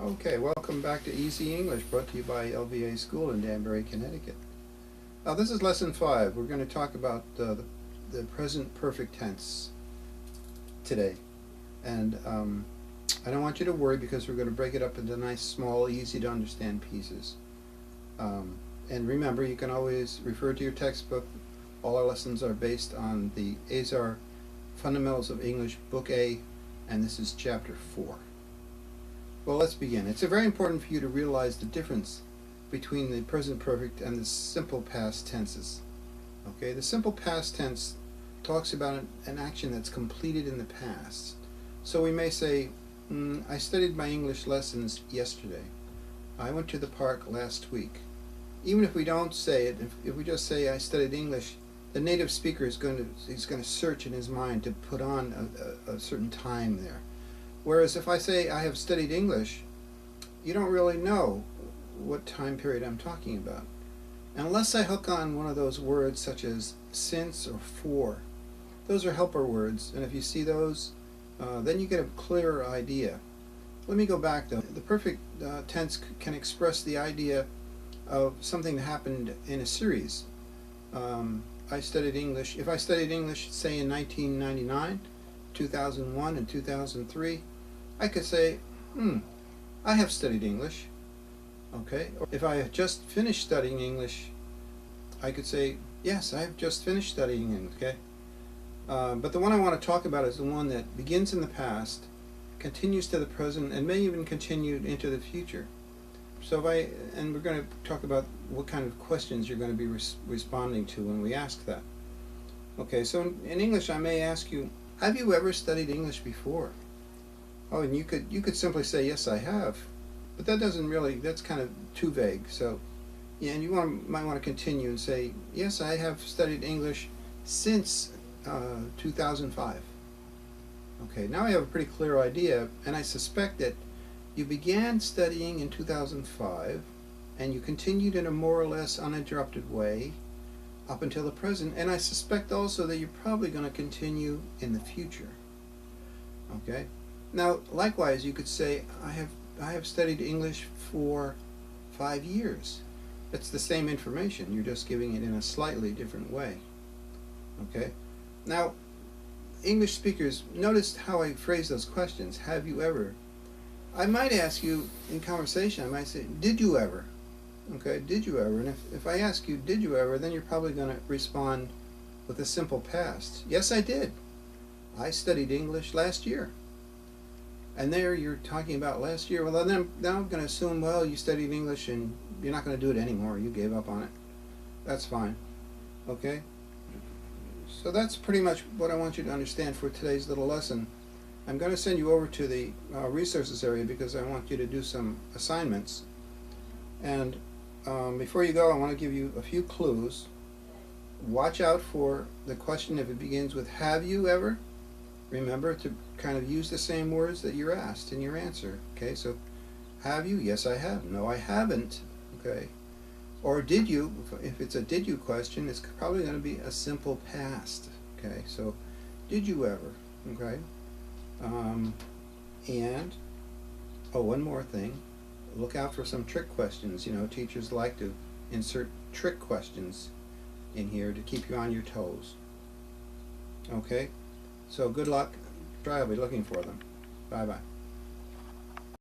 Okay, welcome back to Easy English, brought to you by LVA School in Danbury, Connecticut. Now this is lesson 5. We're going to talk about the present perfect tense today. And I don't want you to worry because we're going to break it up into nice, small, easy to understand pieces. And remember, you can always refer to your textbook. All our lessons are based on the Azar Fundamentals of English, Book A, and this is Chapter 4. Well, let's begin. It's very important for you to realize the difference between the present perfect and the simple past tenses. Okay, the simple past tense talks about an action that's completed in the past. So we may say, I studied my English lessons yesterday. I went to the park last week. Even if we don't say it, if we just say I studied English, the native speaker is going to search in his mind to put on a certain time there. Whereas if I say I have studied English, you don't really know what time period I'm talking about. Unless I hook on one of those words such as since or for. Those are helper words, and if you see those, then you get a clearer idea. Let me go back though. The perfect tense can express the idea of something that happened in a series. I studied English. If I studied English, say in 1999, 2001, and 2003, I could say, I have studied English. Okay. Or if I had just finished studying English, I could say, yes, I have just finished studying English. Okay. But the one I want to talk about is the one that begins in the past, continues to the present, and may even continue into the future. So we're going to talk about what kind of questions you're going to be responding to when we ask that. Okay, so in English I may ask you, have you ever studied English before? Oh, and you could simply say, yes, I have. But that doesn't really, that's kind of too vague. So, yeah, and you might want to continue and say, yes, I have studied English since 2005. Okay, now I have a pretty clear idea, and I suspect that you began studying in 2005, and you continued in a more or less uninterrupted way up until the present, and I suspect also that you're probably going to continue in the future. Okay? Now, likewise, you could say, I have studied English for 5 years. It's the same information, you're just giving it in a slightly different way. Okay? Now, English speakers, notice how I phrase those questions. Have you ever? I might ask you in conversation, I might say, did you ever? Okay, did you ever? And if I ask you, did you ever, then you're probably going to respond with a simple past. Yes, I did. I studied English last year. And there you're talking about last year. Well, then I'm going to assume, well, you studied English and you're not going to do it anymore. You gave up on it. That's fine. Okay? So that's pretty much what I want you to understand for today's little lesson. I'm going to send you over to the resources area because I want you to do some assignments. And before you go, I want to give you a few clues. Watch out for the question if it begins with have you ever. Remember to kind of use the same words that you're asked in your answer. Okay, so have you? Yes, I have. No, I haven't. Okay. Or did you? If it's a did you question, it's probably going to be a simple past. Okay, so did you ever? Okay. And one more thing, look out for some trick questions. You know, teachers like to insert trick questions in here to keep you on your toes. Okay, so good luck. I'll be looking for them. Bye bye.